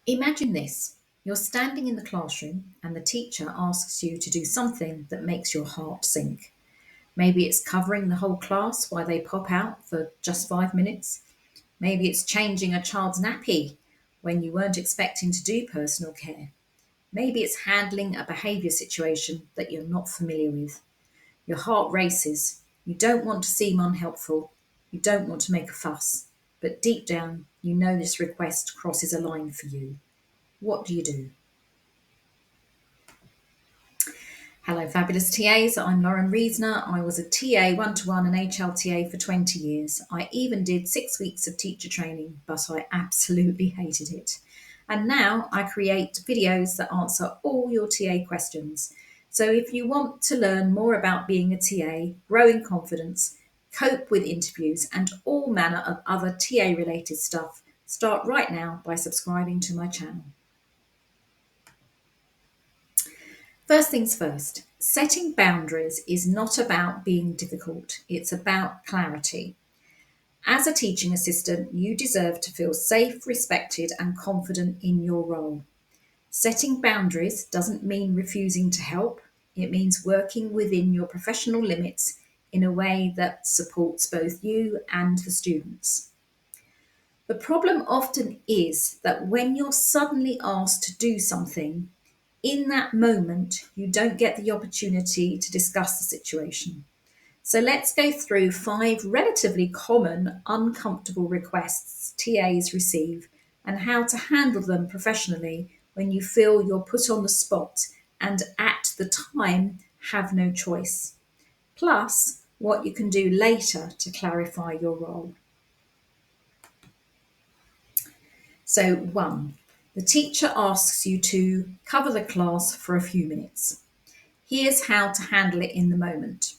Imagine this. You're standing in the classroom and the teacher asks you to do something that makes your heart sink. Maybe it's covering the whole class while they pop out for just 5 minutes. Maybe it's changing a child's nappy when you weren't expecting to do personal care. Maybe it's handling a behaviour situation that you're not familiar with. Your heart races. You don't want to seem unhelpful. You don't want to make a fuss. But deep down, you know this request crosses a line for you. What do you do? Hello, fabulous TAs. I'm Lauren Reesner. I was a TA one-to-one and HLTA for 20 years. I even did 6 weeks of teacher training, but I absolutely hated it. And now I create videos that answer all your TA questions. So if you want to learn more about being a TA, grow in confidence, cope with interviews, and all manner of other TA related stuff, start right now by subscribing to my channel. First things first, setting boundaries is not about being difficult, it's about clarity. As a teaching assistant, you deserve to feel safe, respected, and confident in your role. Setting boundaries doesn't mean refusing to help, it means working within your professional limits in a way that supports both you and the students. The problem often is that when you're suddenly asked to do something, in that moment, you don't get the opportunity to discuss the situation. So let's go through 5 relatively common uncomfortable requests TAs receive and how to handle them professionally when you feel you're put on the spot and at the time have no choice. Plus, what you can do later to clarify your role. So, 1. The teacher asks you to cover the class for a few minutes. Here's how to handle it in the moment.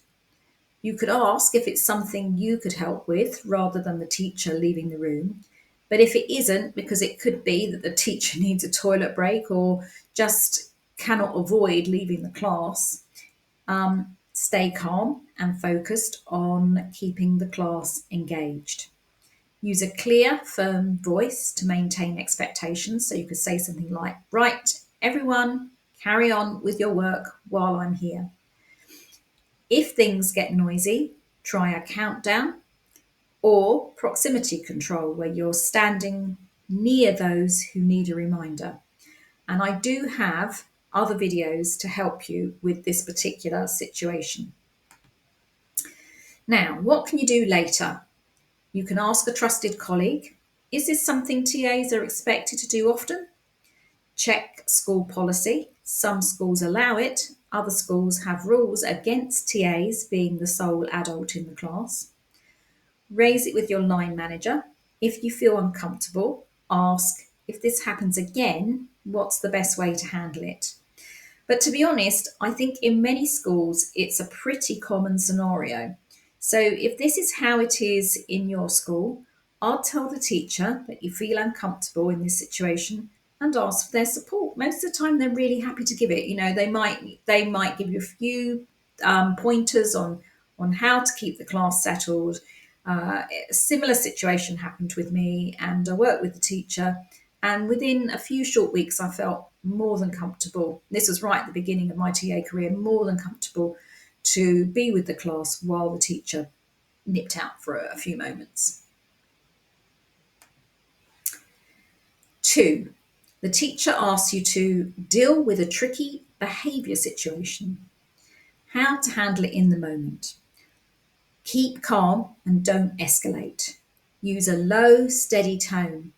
You could ask if it's something you could help with rather than the teacher leaving the room. But if it isn't, because it could be that the teacher needs a toilet break or just cannot avoid leaving the class, stay calm and focused on keeping the class engaged. Use a clear, firm voice to maintain expectations. So you could say something like, right, everyone, carry on with your work while I'm here. If things get noisy, try a countdown or proximity control where you're standing near those who need a reminder. And I do have other videos to help you with this particular situation. Now, what can you do later? You can ask a trusted colleague, is this something TAs are expected to do often? Check school policy. Some schools allow it, other schools have rules against TAs being the sole adult in the class. Raise it with your line manager. If you feel uncomfortable, ask if this happens again, what's the best way to handle it? But to be honest, I think in many schools it's a pretty common scenario. So if this is how it is in your school, I'll tell the teacher that you feel uncomfortable in this situation and ask for their support. Most of the time, they're really happy to give it. You know, they might give you a few pointers on how to keep the class settled. A similar situation happened with me, and I worked with the teacher. And within a few short weeks, I felt more than comfortable. This was right at the beginning of my TA career, more than comfortable to be with the class while the teacher nipped out for a few moments. 2, the teacher asks you to deal with a tricky behaviour situation. How to handle it in the moment. Keep calm and don't escalate. Use a low, steady tone.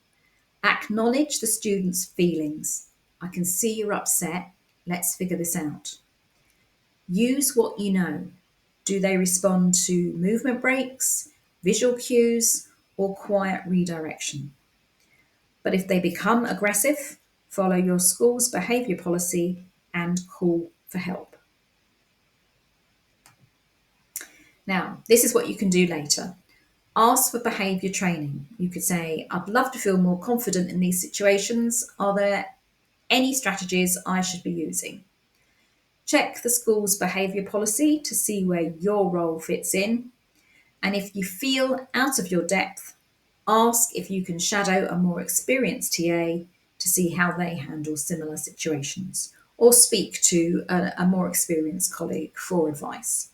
Acknowledge the student's feelings. I can see you're upset. Let's figure this out. Use what you know. Do they respond to movement breaks, visual cues, or quiet redirection? But if they become aggressive, follow your school's behaviour policy and call for help. Now, this is what you can do later. Ask for behaviour training. You could say, I'd love to feel more confident in these situations. Are there any strategies I should be using? Check the school's behaviour policy to see where your role fits in. And if you feel out of your depth, ask if you can shadow a more experienced TA to to see how they handle similar situations, or speak to a more experienced colleague for advice.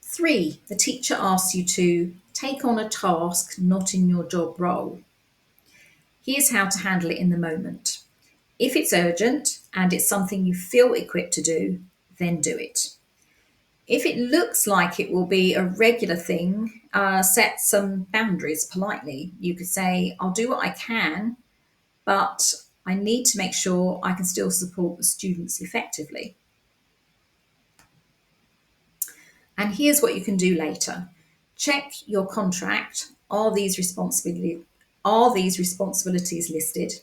3, the teacher asks you to take on a task not in your job role. Here's how to handle it in the moment. If it's urgent and it's something you feel equipped to do, then do it. If it looks like it will be a regular thing, set some boundaries politely. You could say, I'll do what I can, but I need to make sure I can still support the students effectively. And here's what you can do later. Check your contract. Are these responsibilities listed?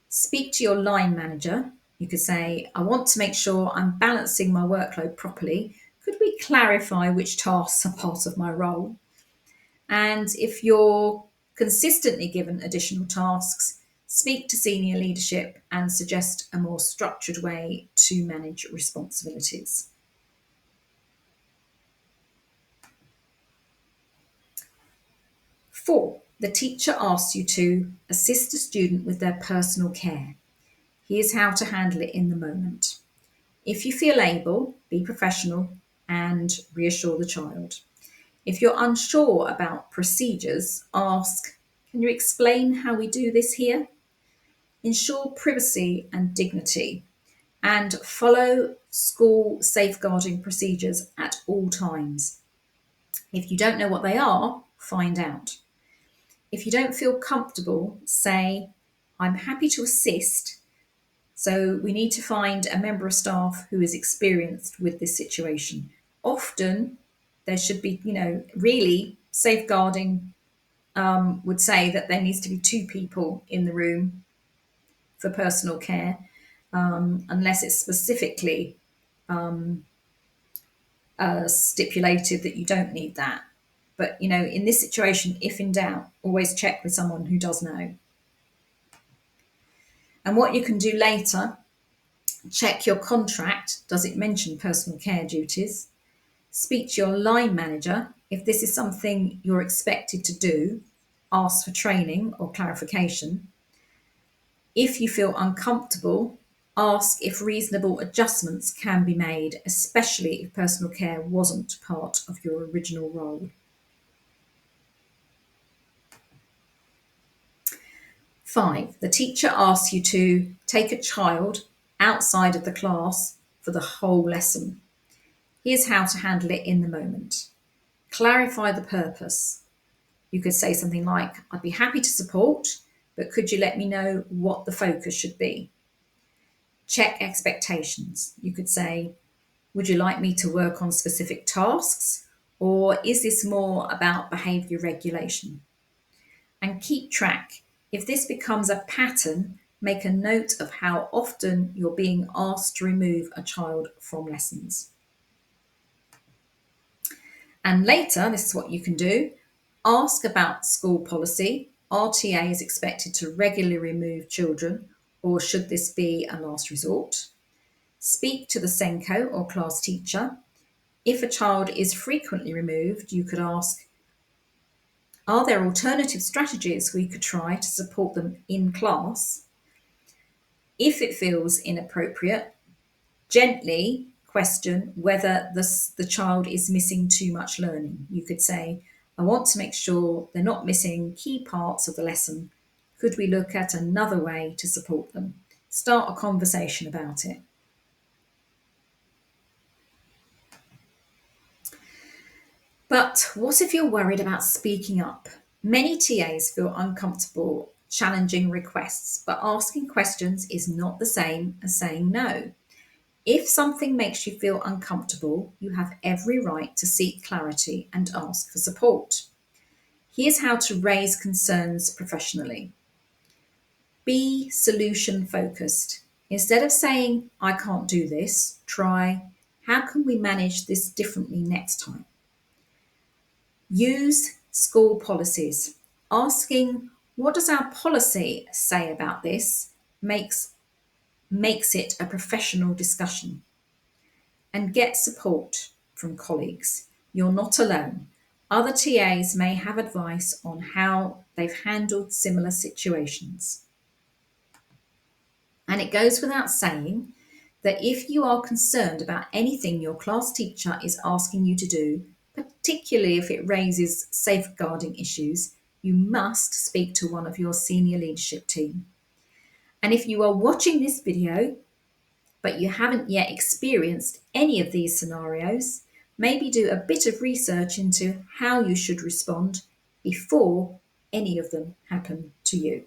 Speak to your line manager. You could say, I want to make sure I'm balancing my workload properly. Could we clarify which tasks are part of my role? And if you're consistently given additional tasks, speak to senior leadership and suggest a more structured way to manage responsibilities. 4, the teacher asks you to assist a student with their personal care. Here's how to handle it in the moment. If you feel able, be professional and reassure the child. If you're unsure about procedures, ask, can you explain how we do this here? Ensure privacy and dignity, and follow school safeguarding procedures at all times. If you don't know what they are, find out. If you don't feel comfortable, say, I'm happy to assist. So we need to find a member of staff who is experienced with this situation. Often there should be, really safeguarding would say that there needs to be 2 people in the room for personal care, unless it's specifically stipulated that you don't need that. But, in this situation, if in doubt, always check with someone who does know. And what you can do later, check your contract. Does it mention personal care duties? Speak to your line manager. If this is something you're expected to do, ask for training or clarification. If you feel uncomfortable, ask if reasonable adjustments can be made, especially if personal care wasn't part of your original role. 5, the teacher asks you to take a child outside of the class for the whole lesson. Here's how to handle it in the moment. Clarify the purpose. You could say something like, I'd be happy to support, but could you let me know what the focus should be? Check expectations. You could say, would you like me to work on specific tasks, or is this more about behaviour regulation? And keep track. If this becomes a pattern, make a note of how often you're being asked to remove a child from lessons. And later, this is what you can do. Ask about school policy. Are TAs expected to regularly remove children, or should this be a last resort? Speak to the Senko or class teacher. If a child is frequently removed, you could ask, are there alternative strategies we could try to support them in class? If it feels inappropriate, gently question whether the child is missing too much learning. You could say, I want to make sure they're not missing key parts of the lesson. Could we look at another way to support them? Start a conversation about it. But what if you're worried about speaking up? Many TAs feel uncomfortable challenging requests, but asking questions is not the same as saying no. If something makes you feel uncomfortable, you have every right to seek clarity and ask for support. Here's how to raise concerns professionally. Be solution focused. Instead of saying, I can't do this, try, how can we manage this differently next time? Use school policies. Asking, what does our policy say about this, makes it a professional discussion. And get support from colleagues. You're not alone. Other TAs may have advice on how they've handled similar situations. And it goes without saying that if you are concerned about anything your class teacher is asking you to do, particularly if it raises safeguarding issues, you must speak to one of your senior leadership team. And if you are watching this video but you haven't yet experienced any of these scenarios, maybe do a bit of research into how you should respond before any of them happen to you.